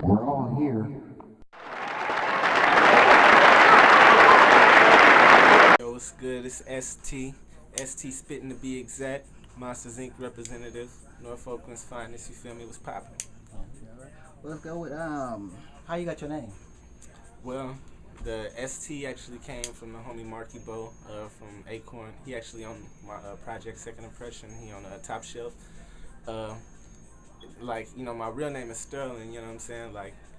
We're all here. Yo, what's good? It's ST Spittin to be exact. Monsters Inc. representative, North Oakland's finest. You feel me? What's poppin'? Well, let's go with how you got your name? Well, the ST actually came from the homie Marky Bo from Acorn. He actually on my project Second Impression. He on Top Shelf. My real name is Sterling. You know what I'm saying?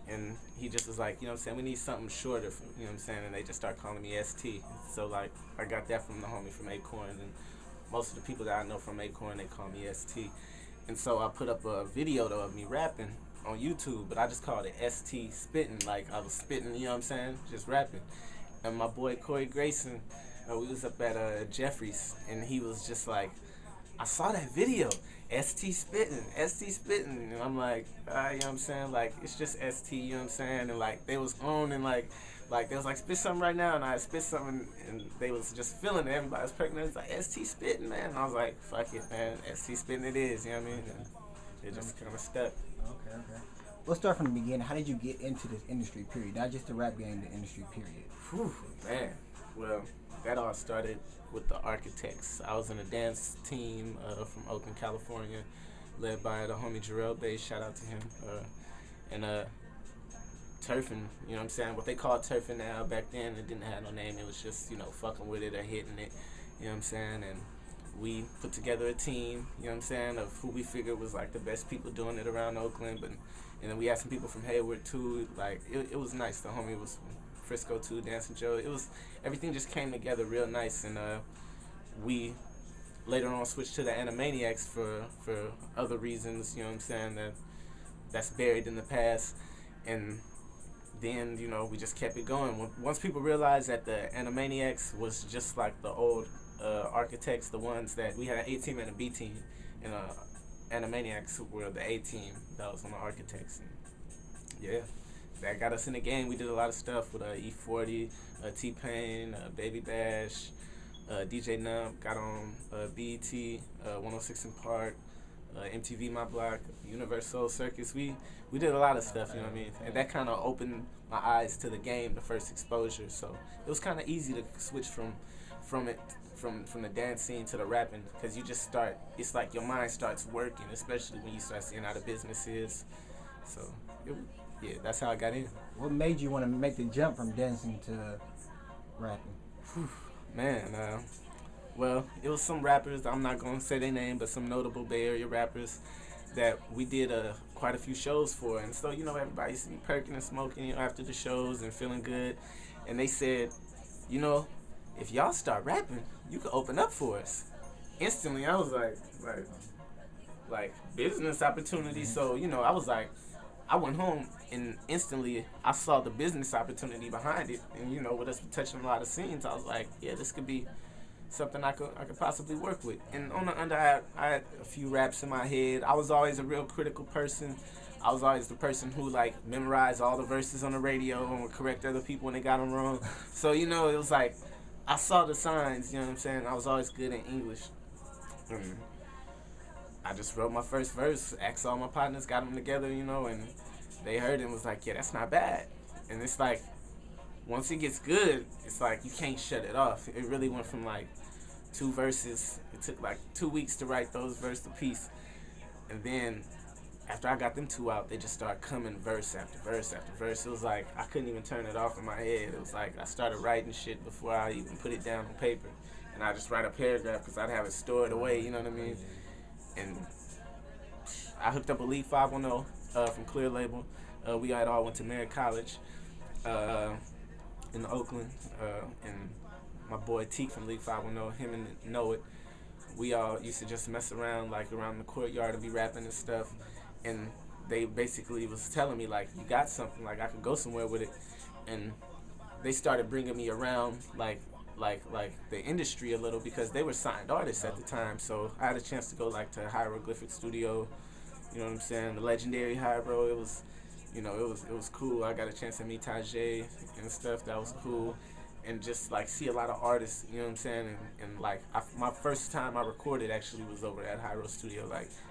And he just was like, you know what I'm saying, we need something shorter, you know what I'm saying, and they just start calling me ST. So, I got that from the homie from Acorn, and most of the people that I know from Acorn, they call me ST. And so I put up a video, though, of me rapping on YouTube, but I just called it ST Spittin, like I was spitting, you know what I'm saying, just rapping. And my boy Corey Grayson, we was up at Jeffrey's, and he was just like, I saw that video, ST Spittin, and I'm like, you know what I'm saying, it's just ST, you know what I'm saying, and they was on, and they was like, spit something right now, and I spit something, and they was just feeling it, everybody was pregnant, it's like, ST Spittin, man, and I was like, fuck it, man, ST Spittin it is, you know what I mean, and it just kind of stuck. Okay. Let's start from the beginning. How did you get into this industry, period? Not just the rap game, the industry, period. Whew, man, well, that all started with the Architects. I was in a dance team from Oakland, California, led by the homie Jarrell Bay, shout out to him, and turfing, you know what I'm saying, what they call turfing now. Back then it didn't have no name, it was just, fucking with it or hitting it, you know what I'm saying, and we put together a team, you know what I'm saying, of who we figured was the best people doing it around Oakland, and then we had some people from Hayward too, it was nice. The homie was from Frisco too, Dancing Joe. Everything just came together real nice, and we later on switched to the Animaniacs for other reasons, you know what I'm saying, that's buried in the past, and then, we just kept it going. Once people realized that the Animaniacs was just like the old Architects, the ones that we had an A team and a B team, and Animaniacs were the A team that was on the Architects, and yeah, that got us in the game. We did a lot of stuff with E40, T-Pain, Baby Bash, DJ Nump, got on BET, 106 in Park, MTV My Block, Universal Circus. We did a lot of stuff, you know what I mean? And that kind of opened my eyes to the game, the first exposure. So it was kind of easy to switch from the dance scene to the rapping, because you just start, it's like your mind starts working, especially when you start seeing how the business is. So yeah, that's how I got in. What made you want to make the jump from dancing to rapping? Whew, man, well, it was some rappers, I'm not going to say their name, but some notable Bay Area rappers that we did quite a few shows for. And so, everybody used to be perking and smoking, after the shows and feeling good. And they said, if y'all start rapping, you could open up for us. Instantly, I was like business opportunity. So, I was like, I went home and instantly I saw the business opportunity behind it. And, with us touching a lot of scenes, I was like, yeah, this could be something I could possibly work with. And on the under, I had a few raps in my head. I was always a real critical person. I was always the person who memorized all the verses on the radio and would correct other people when they got them wrong. So, it was like, I saw the signs, you know what I'm saying? I was always good in English. I just wrote my first verse, asked all my partners, got them together, and they heard it and was like, yeah, that's not bad. And it's like, once it gets good, it's like you can't shut it off. It really went from 2 verses. It took 2 weeks to write those verse apiece. And then after I got them 2 out, they just started coming verse after verse after verse. It was like I couldn't even turn it off in my head. It was like I started writing shit before I even put it down on paper. And I just write a paragraph because I'd have it stored away, you know what I mean? And I hooked up with League 510 from Clear Label. We had all went to Merritt College in Oakland. And my boy Teak from League 510, him and Know It, we all used to just mess around around the courtyard and be rapping and stuff. And they basically was telling me you got something, I could go somewhere with it. And they started bringing me around the industry a little, because they were signed artists at the time. So I had a chance to go to Hieroglyphic Studio, you know what I'm saying, the legendary Hyro. It was, it was cool. I got a chance to meet Tajay and stuff. That was cool. And just see a lot of artists, you know what I'm saying, and my first time I recorded actually was over at Hyro Studio.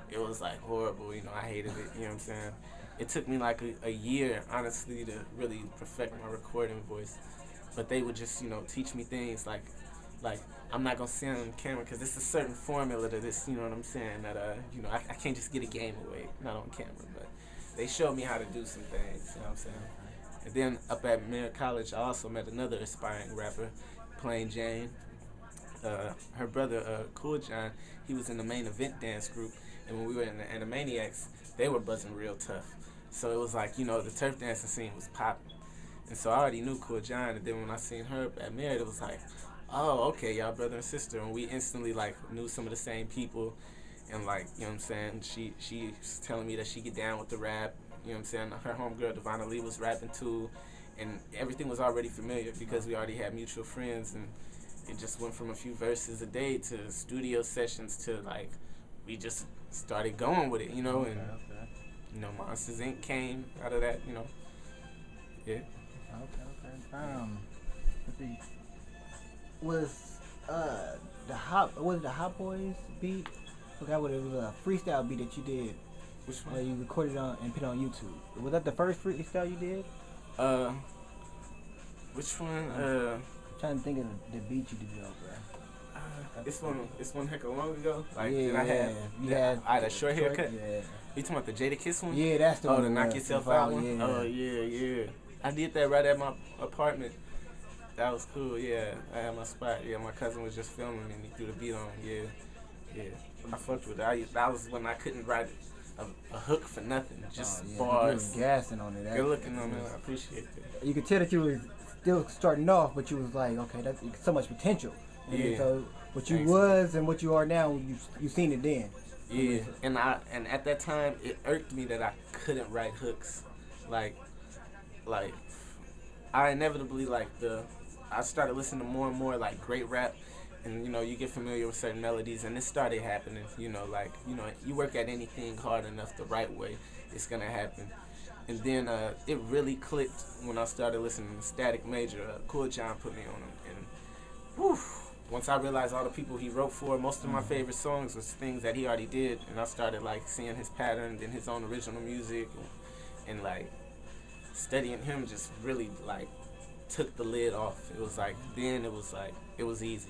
It was horrible, I hated it, you know what I'm saying. it took me like a year, honestly, to really perfect my recording voice. But they would just, teach me things like I'm not gonna sing on camera because there's a certain formula to this. You know what I'm saying? That I can't just get a game away, not on camera. But they showed me how to do some things. You know what I'm saying? And then up at Merritt College, I also met another aspiring rapper, Plain Jane. Her brother, Cool John, he was in the main event dance group, and when we were in the Animaniacs, they were buzzing real tough. So it was like, the turf dancing scene was popping. And so I already knew Cool John, and then when I seen her at Merritt, it was like, oh, okay, y'all brother and sister, and we instantly, like, knew some of the same people, and, like, you know what I'm saying, she's telling me that she get down with the rap, you know what I'm saying, her homegirl, Devonna Lee, was rapping too, and everything was already familiar because we already had mutual friends, and it just went from a few verses a day to studio sessions to, like, we just started going with it, and, Monsters Inc. came out of that, yeah. Okay. Let's see. Was the Hot Boys beat? I forgot what it was, a freestyle beat that you did. Which one? That you recorded on and put on YouTube. Was that the first freestyle you did? Which one? I'm trying to think of the beat you did, bro. This one heck of long ago. Like, yeah, I had a short haircut. Yeah. You talking about the Jada Kiss one? Yeah, that's the one. Oh, the Knock Yourself Out one? Yeah. Oh, yeah. I did that right at my apartment. That was cool, yeah. I had my spot. Yeah, my cousin was just filming me and he threw the beat on. Yeah. I fucked with it. That was when I couldn't write a hook for nothing. Just bars. You were gassing on it. Good looking on it. I appreciate that. You could tell that you were still starting off, but you was like, okay, that's so much potential. And so what you was and what you are now, you seen it then. Yeah, and at that time it irked me that I couldn't write hooks, like I inevitably I started listening to more and more like great rap, and you get familiar with certain melodies, and it started happening. You work at anything hard enough the right way, it's gonna happen. And then it really clicked when I started listening to Static Major. Cool John put me on him, and whew. Once I realized all the people he wrote for, most of my favorite songs was things that he already did, and I started seeing his patterns and his own original music, and studying him just really took the lid off. It was it was easy.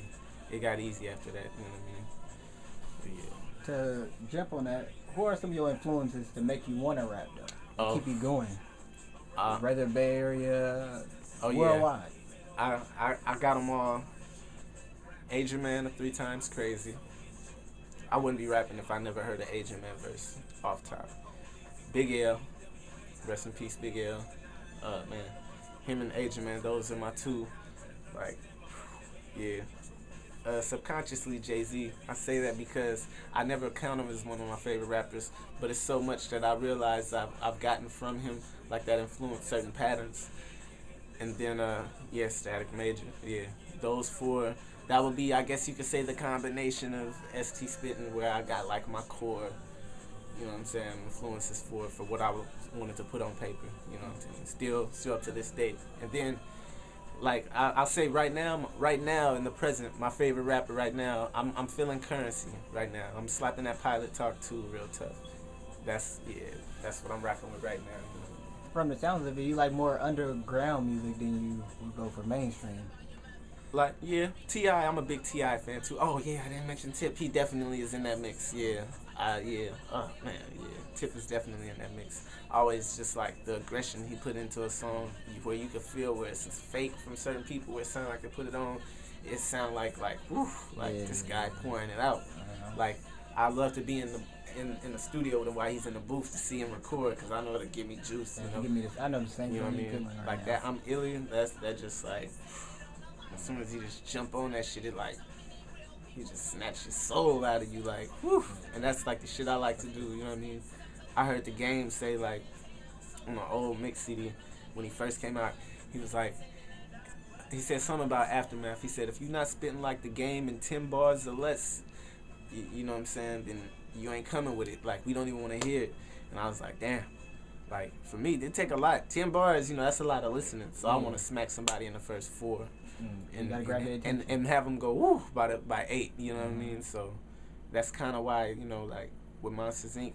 It got easy after that. You know what I mean? But yeah. To jump on that, who are some of your influences to make you want to rap though? Keep you going. Rather Bay Area, worldwide. Yeah. I got them all. Asian Man, 3 Times Crazy. I wouldn't be rapping if I never heard an Asian Man verse off top. Big L, rest in peace, Big L. Man, him and Asian Man, those are my two. Yeah. Subconsciously, Jay-Z. I say that because I never count him as one of my favorite rappers, but it's so much that I realize I've gotten from him, that influenced certain patterns. And then, Static Major. Yeah, those 4. That would be, I guess you could say, the combination of ST Spittin, where I got my core, influences for what I wanted to put on paper, still up to this day. And then, I'll say right now in the present, my favorite rapper right now, I'm feeling Currency right now. I'm slapping that Pilot Talk 2 real tough. That's what I'm rocking with right now. From the sounds of it, you like more underground music than you would go for mainstream. T.I., I'm a big T.I. fan too. Oh yeah, I didn't mention Tip. He definitely is in that mix. Yeah. Tip is definitely in that mix. Always just the aggression he put into a song, where you could feel where it's fake from certain people, where it sound like they put it on, it sound this guy pouring it out. I love to be in the studio with him while he's in the booth to see him record, because I know it'll give me juice. Give me this. I know the same. You know what I mean? That I'm alien. That just as soon as he just jump on that shit, he just snatch your soul out of you, whew. And that's the shit I like to do, you know what I mean? I heard The Game say, on an old mix CD, when he first came out, he said something about Aftermath. He said, if you're not spitting like The Game in 10 bars or less, you know what I'm saying, then you ain't coming with it. We don't even want to hear it. And I was like, damn. For me, it take a lot. 10 bars, that's a lot of listening. So I want to smack somebody in the first 4. And have them go woo by 8, you know what I mean? So that's kind of why, with Monsters Inc.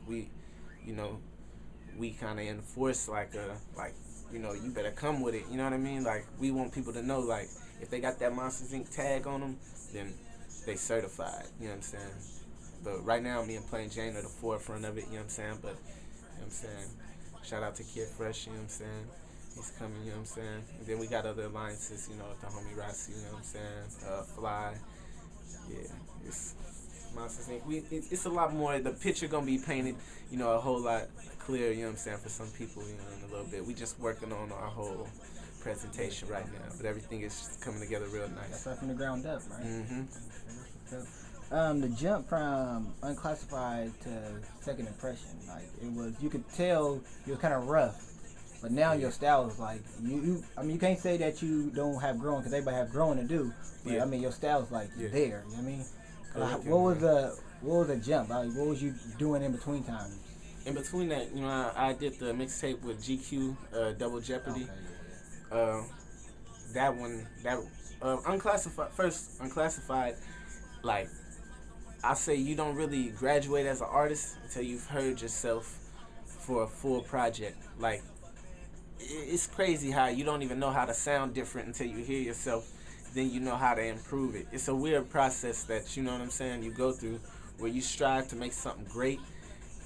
we kind of enforce like you know, you better come with it. You know what I mean? Like, we want people to know, like, if they got that Monsters Inc. tag on them, then they certified. You know what I'm saying? But right now, me and Plain Jane are the forefront of it. You know what I'm saying? But, you know what I'm saying? Shout out to Kid Fresh, you know what I'm saying? He's coming, you know what I'm saying? And then we got other alliances, you know, with the homie Rossi, you know what I'm saying? Fly. Yeah, it's Monsters Inc. It's a lot more. The picture gonna be painted, you know, a whole lot clearer, you know what I'm saying, for some people, you know, in a little bit. We just working on our whole presentation right now, but everything is coming together real nice. That's right from the ground up, right? Mm-hmm. The jump from Unclassified to Second Impression, like, it was, you could tell you were kind of rough, but now your style is like, I mean, you can't say that you don't have growing, because everybody have growing to do, but I mean, your style is like there, you know what I mean? What was the jump? Like, what was you doing in between times? In between that, you know, I did the mixtape with GQ, Double Jeopardy. Okay, That one, Unclassified, like, I say you don't really graduate as an artist until you've heard yourself for a full project. Like, it's crazy how you don't even know how to sound different until you hear yourself, then you know how to improve it. It's a weird process that, you know what I'm saying, you go through, where you strive to make something great,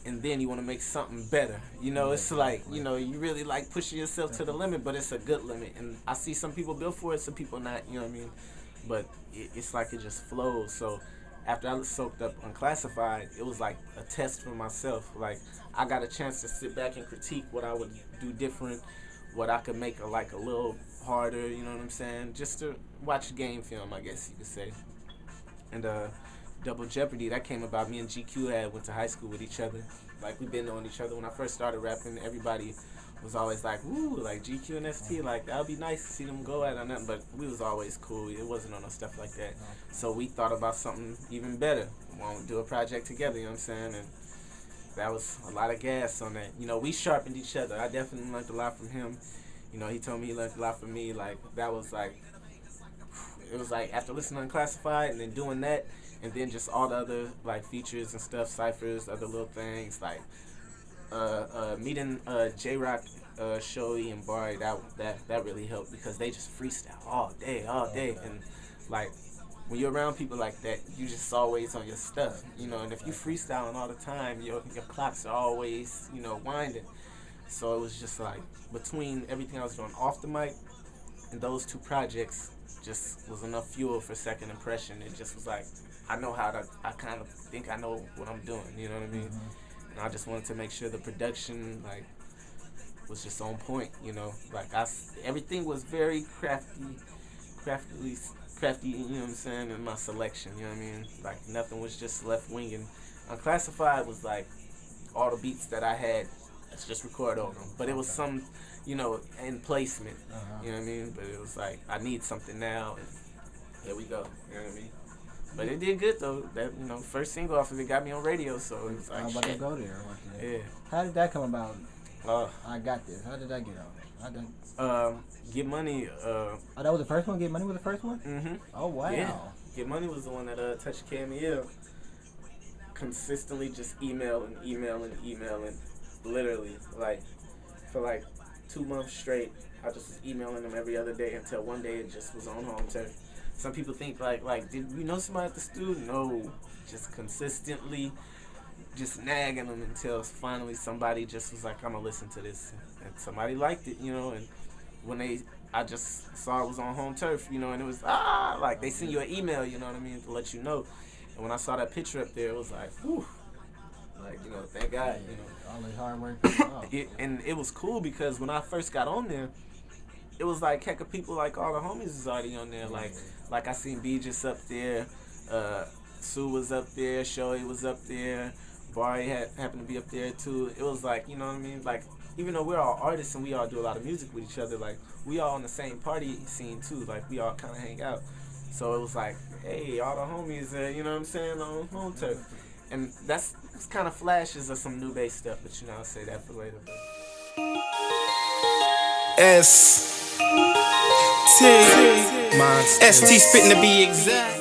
and then you want to make something better. You know, it's like, you know, you really like pushing yourself to the limit, but it's a good limit. And I see some people built for it, some people not, you know what I mean? But it's like it just flows. So after I soaked up Unclassified, it was like a test for myself. Like, I got a chance to sit back and critique what I would do different, what I could make a little harder, you know what I'm saying? Just to watch game film, I guess you could say. And Double Jeopardy, that came about. Me and GQ went to high school with each other. Like, we've been knowing each other. When I first started rapping, everybody was always like, "Woo, like GQ and ST, like that would be nice to see them go at or nothing." But we was always cool. It wasn't on no stuff like that. So we thought about something even better. We wanted to do a project together, you know what I'm saying? And that was a lot of gas on that. You know, we sharpened each other. I definitely learned a lot from him. You know, he told me he learned a lot from me. Like, that was like, it was like after listening to Unclassified and then doing that, and then just all the other like features and stuff, ciphers, other little things, like meeting J-Rock, Shoei, and Barry, that really helped, because they just freestyle all day, and like, when you're around people like that, you just always on your stuff, you know. And if you freestyling all the time, your clocks are always, you know, winding. So it was just like, between everything I was doing off the mic and those two projects, just was enough fuel for Second Impression. It just was like, I kind of think I know what I'm doing, you know what I mean? Mm-hmm. And I just wanted to make sure the production, like, was just on point, you know? Like, everything was very crafty, you know what I'm saying, in my selection, you know what I mean? Like, nothing was just left winging. Unclassified was like, all the beats that I had, let's just record over them. But it was some, you know, in placement, you know what I mean? But it was like, I need something now, and here we go, you know what I mean? But it did good though. That, you know, first single off of it got me on radio, so it was like, I was about to go there. Yeah. How did that come about? I got this. How did I get on? Get Money. Oh, that was the first one? Get Money was the first one? Mm-hmm. Oh, wow. Yeah. Get Money was the one that touched KMEL. Consistently just emailing, literally, like, for like 2 months straight. I just was emailing them every other day until one day it just was on home turf. Some people think like, did you know somebody at the studio? No, just consistently, just nagging them until finally somebody just was like, I'm gonna listen to this, and somebody liked it, you know. And when I just saw it was on home turf, you know, and it was like, they send you an email, you know what I mean, to let you know. And when I saw that picture up there, it was like, whew, like, you know, thank God, you know, all the hard work. And it was cool, because when I first got on there, it was like, heck of people, like all the homies was already on there. Like I seen B just up there, Sue was up there, Shoei was up there, Barry happened to be up there too. It was like, you know what I mean? Like, even though we're all artists and we all do a lot of music with each other, like, we all on the same party scene too. Like, we all kind of hang out. So it was like, hey, all the homies, you know what I'm saying, on home turf. And that's kind of flashes of some new bass stuff, but you know, I'll say that for later. ST Spittin to be exact.